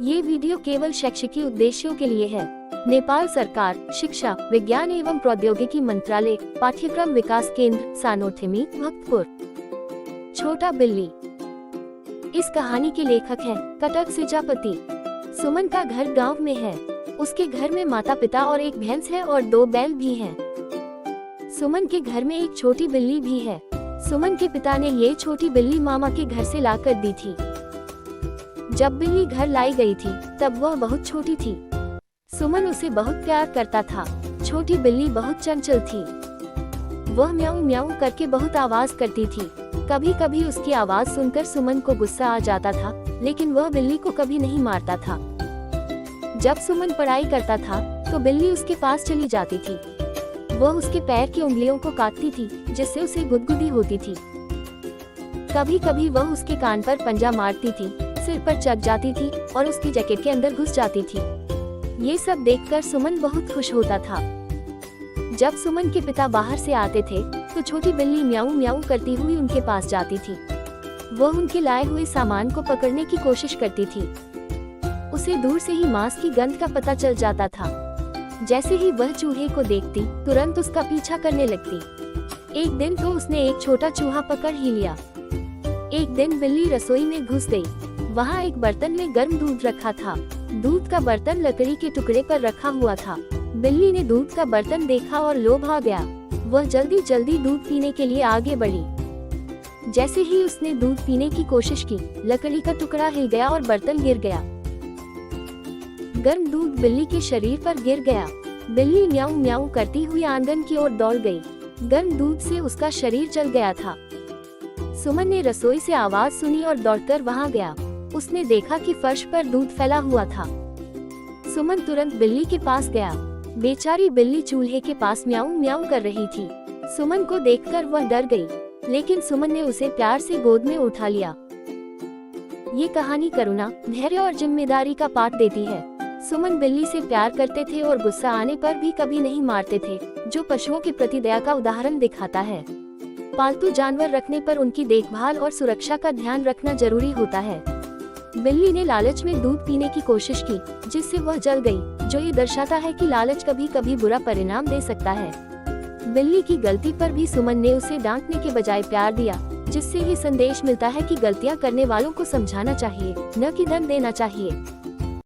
ये वीडियो केवल शैक्षिक उद्देश्यों के लिए है। नेपाल सरकार शिक्षा, विज्ञान एवं प्रौद्योगिकी मंत्रालय, पाठ्यक्रम विकास केंद्र, सानोथेमी, भक्तपुर। छोटा बिल्ली। इस कहानी के लेखक हैं कटक सिजापति। सुमन का घर गांव में है। उसके घर में माता पिता और एक भैंस है और 2 बैल भी हैं। सुमन के घर में एक छोटी बिल्ली भी है। सुमन के पिता ने ये छोटी बिल्ली मामा के घर से लाकर दी थी। जब बिल्ली घर लाई गई थी तब वह बहुत छोटी थी। सुमन उसे बहुत प्यार करता था। छोटी बिल्ली बहुत चंचल थी। वह म्याऊं म्याऊं करके बहुत आवाज करती थी। कभी कभी उसकी आवाज सुनकर सुमन को गुस्सा आ जाता था, लेकिन वह बिल्ली को कभी नहीं मारता था। जब सुमन पढ़ाई करता था तो बिल्ली उसके पास चली जाती थी। वह उसके पैर की उंगलियों को काटती थी, जिससे उसे गुदगुदी होती थी। कभी कभी वह उसके कान पर पंजा मारती थी, सिर पर चढ़ जाती थी और उसकी जैकेट के अंदर घुस जाती थी। ये सब देखकर सुमन बहुत खुश होता था। जब सुमन के पिता बाहर से आते थे तो छोटी बिल्ली म्याऊं म्याऊं करती हुई उनके पास जाती थी। वह उनके लाए हुए सामान को पकड़ने की कोशिश करती थी। उसे दूर से ही मांस की गंध का पता चल जाता था। जैसे ही वह चूहे को देखती, तुरंत उसका पीछा करने लगती। एक दिन तो उसने एक छोटा चूहा पकड़ ही लिया। एक दिन बिल्ली रसोई में घुस गई। वहाँ एक बर्तन में गर्म दूध रखा था। दूध का बर्तन लकड़ी के टुकड़े पर रखा हुआ था। बिल्ली ने दूध का बर्तन देखा और लोभ आ गया। वह जल्दी जल्दी दूध पीने के लिए आगे बढ़ी। जैसे ही उसने दूध पीने की कोशिश की, लकड़ी का टुकड़ा हिल गया और बर्तन गिर गया। गर्म दूध बिल्ली के शरीर पर गिर गया। बिल्ली म्याऊं म्याऊं करती हुई आंगन की ओर दौड़ गई। गर्म दूध से उसका शरीर जल गया था। सुमन ने रसोई से आवाज सुनी और दौड़कर वहां गया। उसने देखा कि फर्श पर दूध फैला हुआ था। सुमन तुरंत बिल्ली के पास गया। बेचारी बिल्ली चूल्हे के पास म्याऊं म्याऊं कर रही थी। सुमन को देखकर वह डर गई, लेकिन सुमन ने उसे प्यार से गोद में उठा लिया। ये कहानी करुणा, धैर्य और जिम्मेदारी का पाठ देती है। सुमन बिल्ली से प्यार करते थे और गुस्सा आने पर भी कभी नहीं मारते थे, जो पशुओं के प्रति दया का उदाहरण दिखाता है। पालतू जानवर रखने पर उनकी देखभाल और सुरक्षा का ध्यान रखना जरूरी होता है। बिल्ली ने लालच में दूध पीने की कोशिश की, जिससे वह जल गई, जो ये दर्शाता है कि लालच कभी कभी बुरा परिणाम दे सकता है। बिल्ली की गलती पर भी सुमन ने उसे डांटने के बजाय प्यार दिया, जिससे ये संदेश मिलता है कि गलतियां करने वालों को समझाना चाहिए, न कि दंड देना चाहिए।